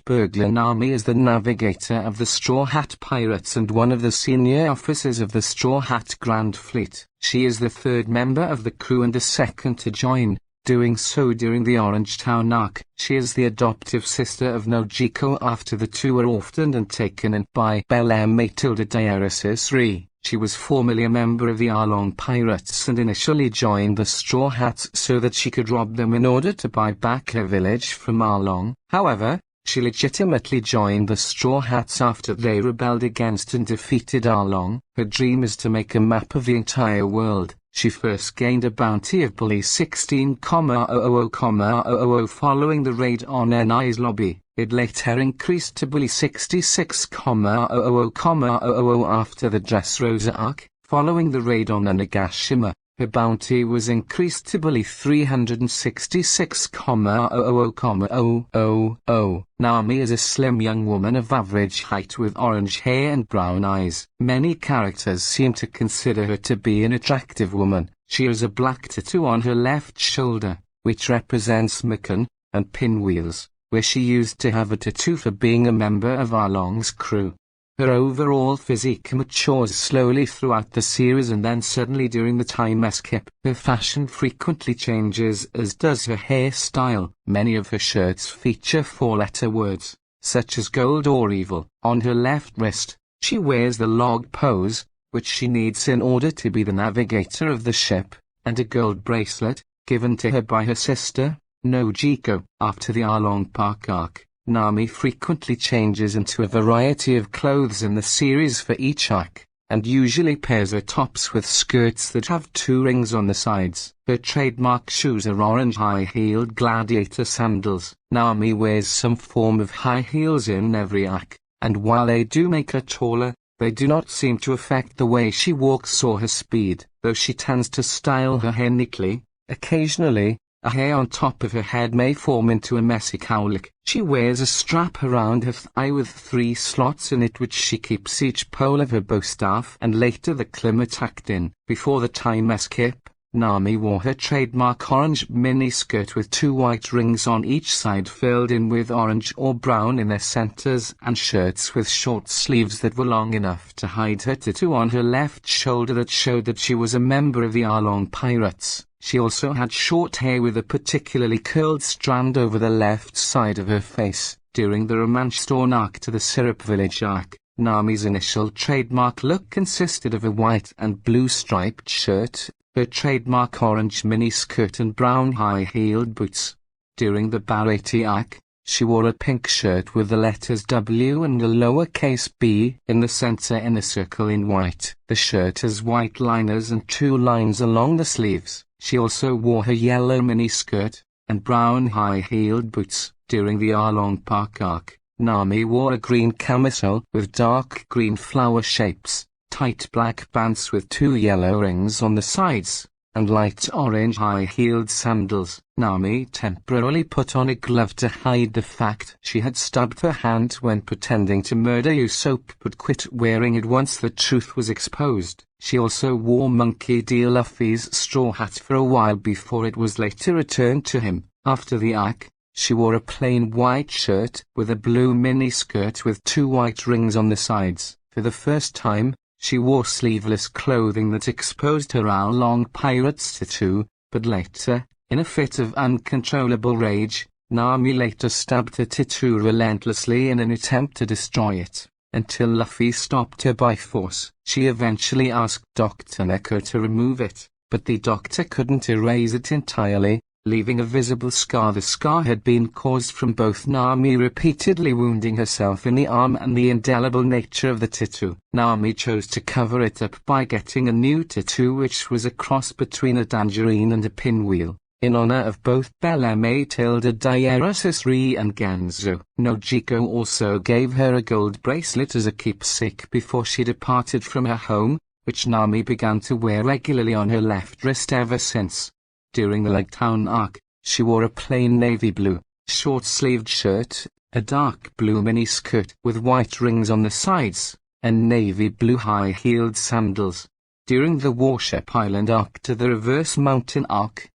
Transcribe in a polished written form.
burglar. Nami is the navigator of the Straw Hat Pirates and one of the senior officers of the Straw Hat Grand Fleet. She is the third member of the crew and the second to join, doing so during the Orange Town arc. She is the adoptive sister of Nojiko after the two were orphaned and taken in by Belle Matilda Diaresis Re. She was formerly a member of the Arlong Pirates and initially joined the Straw Hats so that she could rob them in order to buy back her village from Arlong. However, she legitimately joined the Straw Hats after they rebelled against and defeated Arlong. Her dream is to make a map of the entire world. She first gained a bounty of Bully 16,000,000 following the raid on NI's lobby. It later increased to Bully 66,000,000 after the Dressrosa arc. Following the raid on Onigashima, her bounty was increased to Bully 366,000,000. Nami is a slim young woman of average height with orange hair and brown eyes. Many characters seem to consider her to be an attractive woman. She has a black tattoo on her left shoulder, which represents Mikan, and pinwheels, where she used to have a tattoo for being a member of Arlong's crew. Her overall physique matures slowly throughout the series and then suddenly during the time skip. Her fashion frequently changes, as does her hairstyle. Many of her shirts feature four-letter words, such as gold or evil. On her left wrist, she wears the log pose, which she needs in order to be the navigator of the ship, and a gold bracelet, given to her by her sister, Nojiko. After the Arlong Park arc, Nami frequently changes into a variety of clothes in the series for each arc, and usually pairs her tops with skirts that have two rings on the sides. Her trademark shoes are orange high-heeled gladiator sandals. Nami wears some form of high heels in every arc, and while they do make her taller, they do not seem to affect the way she walks or her speed. Though she tends to style her hair neatly, occasionally, a hair on top of her head may form into a messy cowlick. She wears a strap around her thigh with 3 slots in it which she keeps each pole of her bowstaff and later the climber tucked in. Before the time skip, Nami wore her trademark orange mini-skirt with 2 white rings on each side filled in with orange or brown in their centers and shirts with short sleeves that were long enough to hide her tattoo on her left shoulder that showed that she was a member of the Arlong Pirates. She also had short hair with a particularly curled strand over the left side of her face. During the Romance Storm arc to the Syrup Village arc, Nami's initial trademark look consisted of a white and blue striped shirt, her trademark orange mini-skirt and brown high-heeled boots. During the Baratie arc, she wore a pink shirt with the letters W and a lowercase b in the center in a circle in white. The shirt has white liners and 2 lines along the sleeves. She also wore her yellow mini-skirt and brown high-heeled boots. During the Arlong Park arc, Nami wore a green camisole with dark green flower shapes, tight black pants with 2 yellow rings on the sides, and light orange high-heeled sandals. Nami temporarily put on a glove to hide the fact she had stubbed her hand when pretending to murder Usopp but quit wearing it once the truth was exposed. She also wore Monkey D. Luffy's straw hat for a while before it was later returned to him. After the arc, she wore a plain white shirt with a blue mini-skirt with 2 white rings on the sides. For the first time, she wore sleeveless clothing that exposed her Arlong Pirates tattoo, but later, in a fit of uncontrollable rage, Nami later stabbed her tattoo relentlessly in an attempt to destroy it, until Luffy stopped her by force. She eventually asked Dr. Neko to remove it, but the doctor couldn't erase it entirely, leaving a visible scar. The scar had been caused from both Nami repeatedly wounding herself in the arm and the indelible nature of the tattoo. Nami chose to cover it up by getting a new tattoo which was a cross between a tangerine and a pinwheel, in honor of both Belle Matilda Diaresis Re and Genzo. Nojiko also gave her a gold bracelet as a keepsake before she departed from her home, which Nami began to wear regularly on her left wrist ever since. During the Lake Town arc, she wore a plain navy blue, short-sleeved shirt, a dark blue mini-skirt with white rings on the sides, and navy blue high-heeled sandals. During the Warship Island arc to the Reverse Mountain arc,